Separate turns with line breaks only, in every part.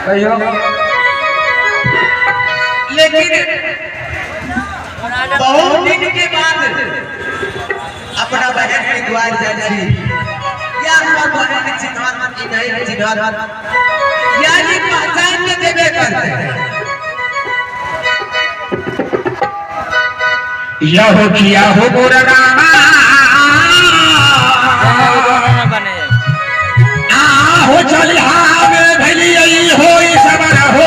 कहियो
लेकिन बहुत दिन के बाद अपना बहन के द्वार जाती या हम बहन के चिन्हवान की नहीं चिन्हवान यानी पहचान के देवे करते
यहो किया हो गोरगामा हो चल हावे भली आई हो सबर हो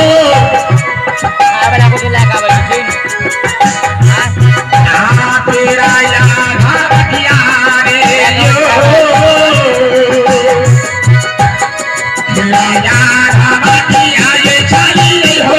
आबला को दिला का बड़ी
तेरा याद भटिया रे तेरा याद भटिया ये चली हो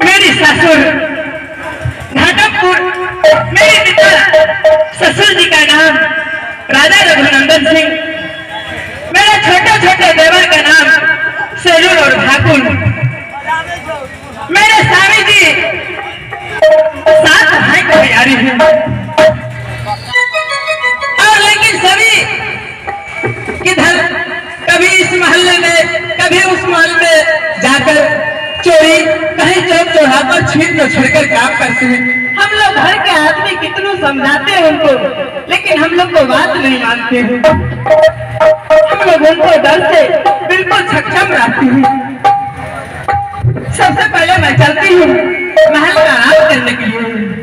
मेरी ससुर घाटमपुर, मेरे पिता ससुर जी का नाम राजा रघुनंदन सिंह, मेरे छोटे छोटे देवर का नाम सेलूर और ठाकुर, मेरे स्वामी जी 7 भाई को बिहारी हैं। और लेकिन सभी किधर कभी इस मोहल्ले में कभी उस मोहल्ले में जाकर चोरी, कहीं चौक चौराहा पर छीन छोड़कर काम करते हैं। हम लोग घर के आदमी कितनों समझाते हैं उनको, लेकिन हम लोग को बात नहीं मानते हैं। हम लोग उनको डर से बिल्कुल सक्षम रहते हैं। सबसे पहले मैं चलती हूँ महल का आराम करने के लिए।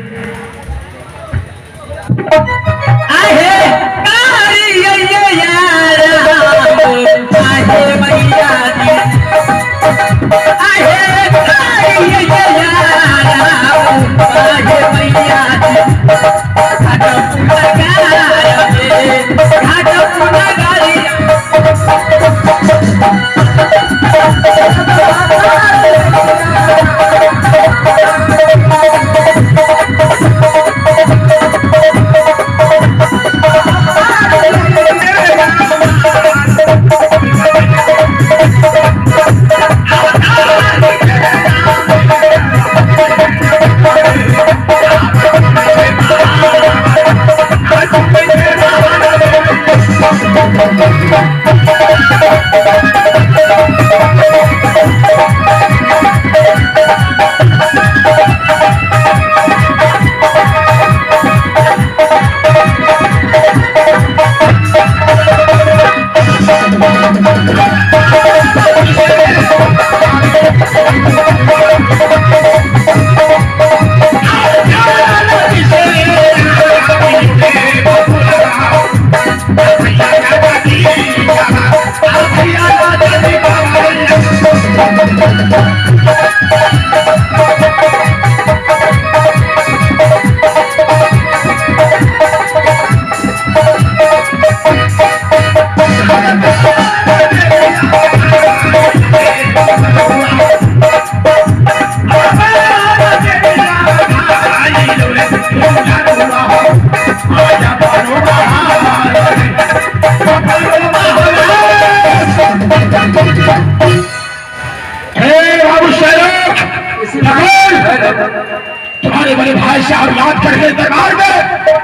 तुम्हारे बड़े भाई साहब याद करके दरबार में,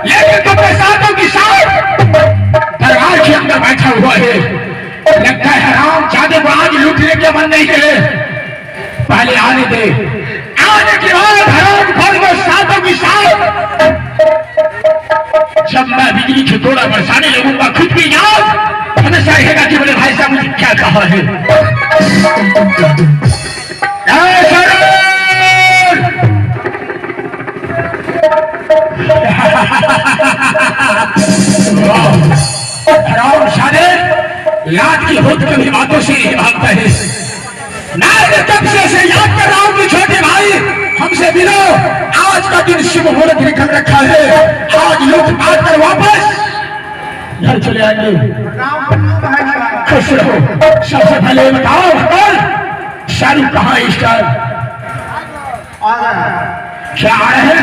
लेकिन तुमने सातों की साथ दरबार के अंदर बैठा हुआ है। लगता है हराम जादे को आज लूटने के मन नहीं है। पहले आने दे, आने के बाद हराम खोल को सातों की साथ जब मैं बिजली के थोड़ा बरसाने लगूंगा खुद भी याद हमेशा रहेगा कि बोले भाई साहब मुझे क्या कहा है। हराम शादे याद की होत कभी बातों से नहीं भागता है। मैं तब से याद कर रहा हूं कि छोटे भाई हमसे मिलो, आज का दिन शुभ मुहूर्त निकल रखा है। आज लोग बात कर वापस घर चले आएंगे। खुश रहो। सबसे पहले बताओ हकर शाहरुख कहाँ है? स्टार क्या आ रहे हैं?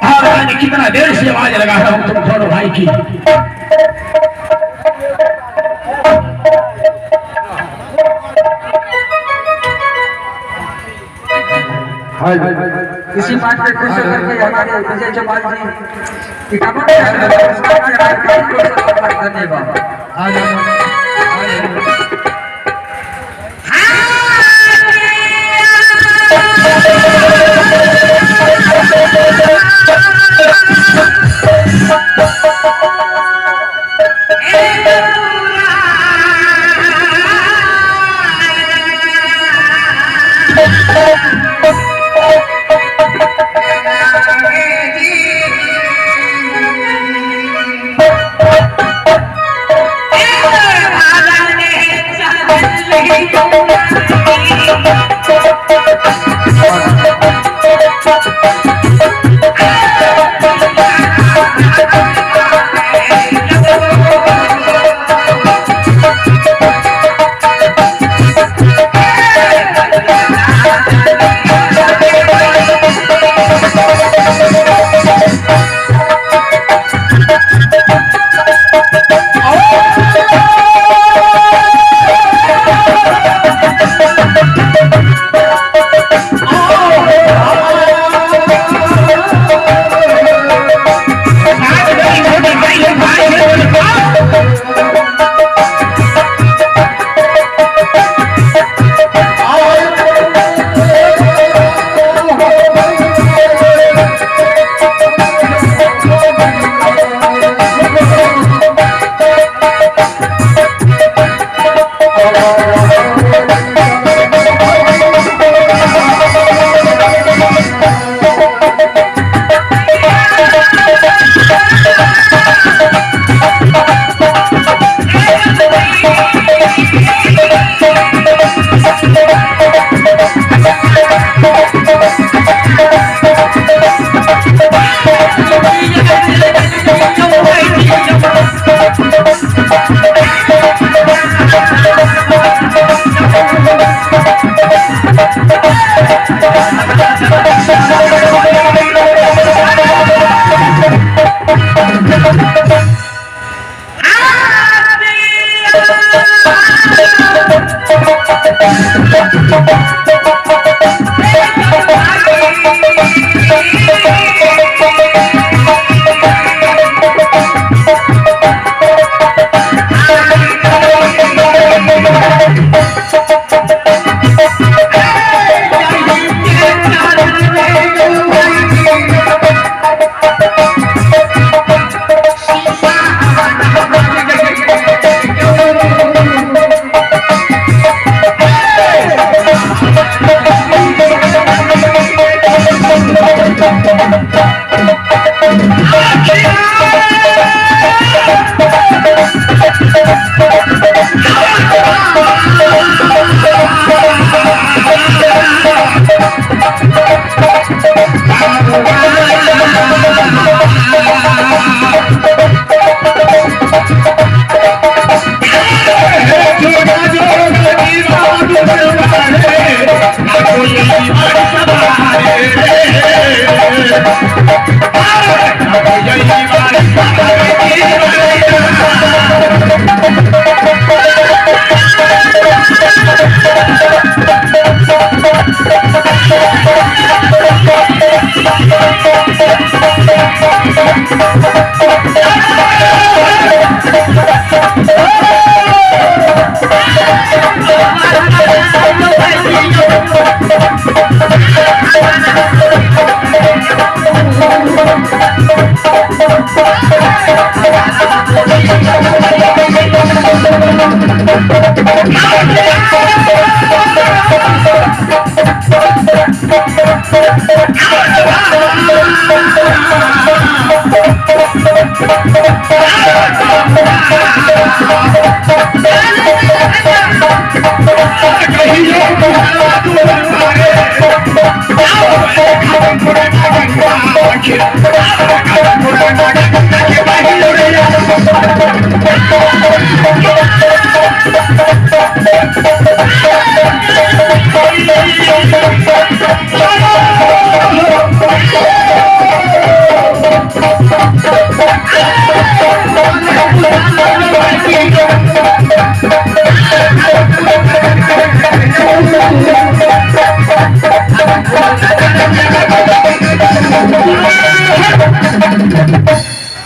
आ रहा है। कितना देर से आवाज लगा रहा हूं तुम दोनों भाई की।
इसी बात पे खुश होकर के हमारे विजय चौपाल जी किताबों में धन्यवाद।
भगवान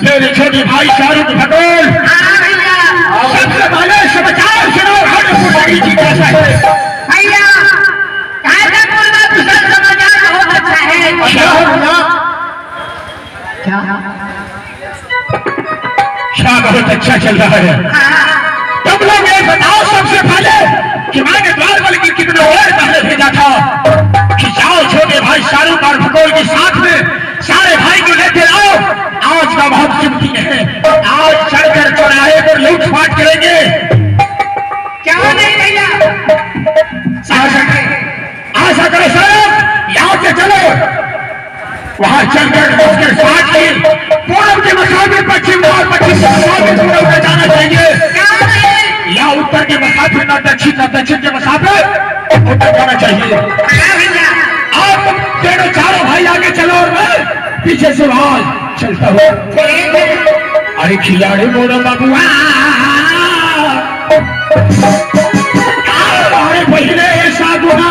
मेरे छोटे भाई शाहरुख भगोल सबसे पहले समाचार सुनो हनुमान जी कैसा है
भैया कायदापुर में कुशल समाचार बहुत अच्छा है।
क्या बहुत अच्छा चल रहा है। तुम लोग ये बताओ सबसे पहले कि मैंने द्वार बल की कितने और पहले भेजा था कि जाओ छोटे भाई शाहरुख और भगोल के साथ में सारे भाई को लेते आओ। आज का बहुत शुभ दिन है। आज चढ़कर चौराहे पर लूटपाट करेंगे।
क्या नहीं भैया
आशा करो सर यहाँ से चलो वहां चलकर उसके साथ ही पूर्व के मसाफिर पश्चिम और पश्चिम के मसाफिर पूर्व में जाना चाहिए या उत्तर के मसाफिर न दक्षिण के मसाफिर उत्तर जाना चाहिए। आप दोनों चारों भाई आगे चलो और मैं पीछे से वहां चलता हूँ। अरे खिलाड़ी बोलो बाबू अरे पहले ऐसा गुना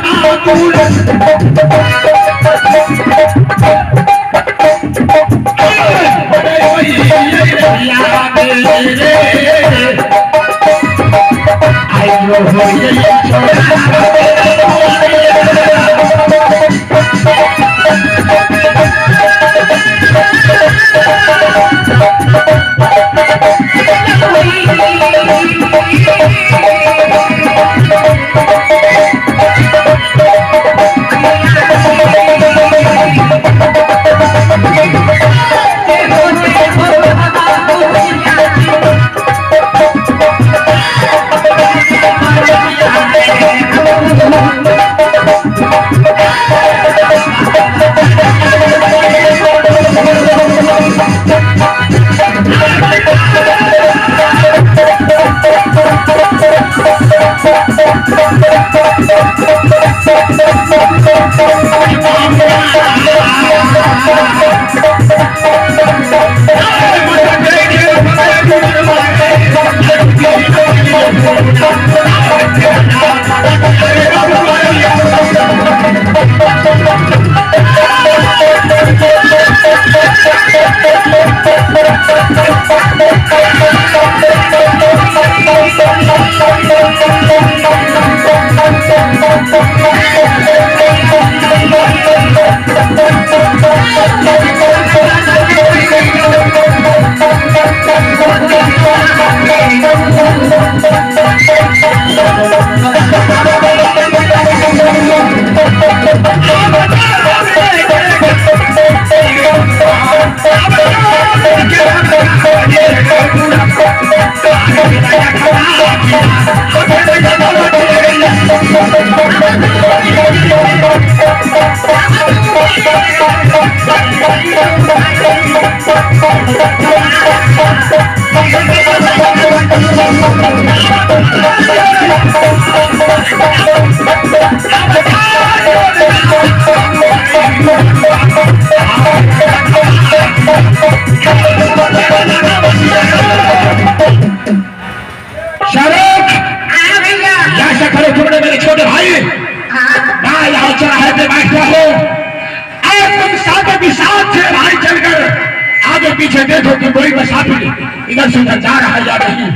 पीछे देखो कि कोई मुसाफिर इधर से उधर जा रहा है या नहीं।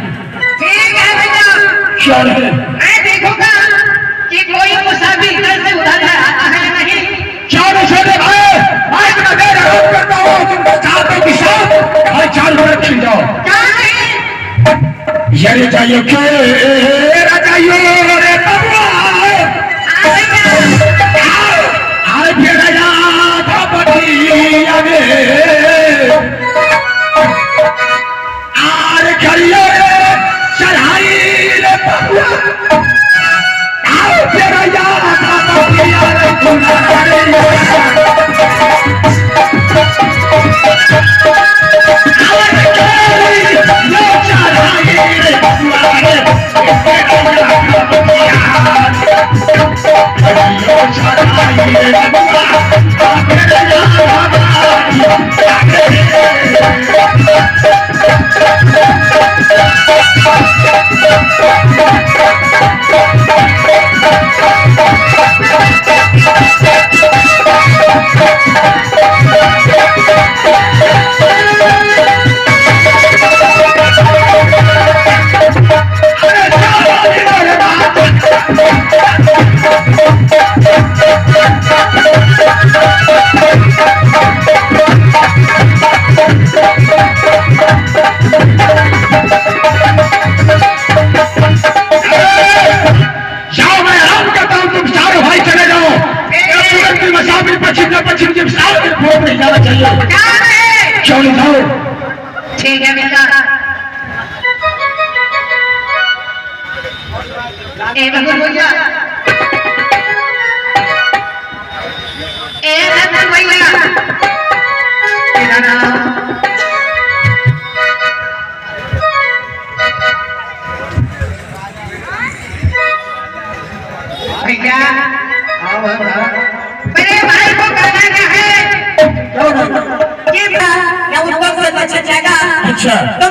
ठीक है भैया,
श्योर है।
मैं देखूंगा कि कोई मुसाफिर इधर से उधर आता है या नहीं।
जरे जाइयो के राजाइयो रे बबुआ आए फिर याद बटिया में आर करियो रे चढ़ाई रे बबुआ आए फिर याद बटिया रे क्यों नहीं जाओ?
ठीक है बेटा ए भगवान भैया ए भगवान भैया तेरा नाम भैया मेरे भाई को करना क्या है
ये या उस वक्त से बच जाएगा
अच्छा
तो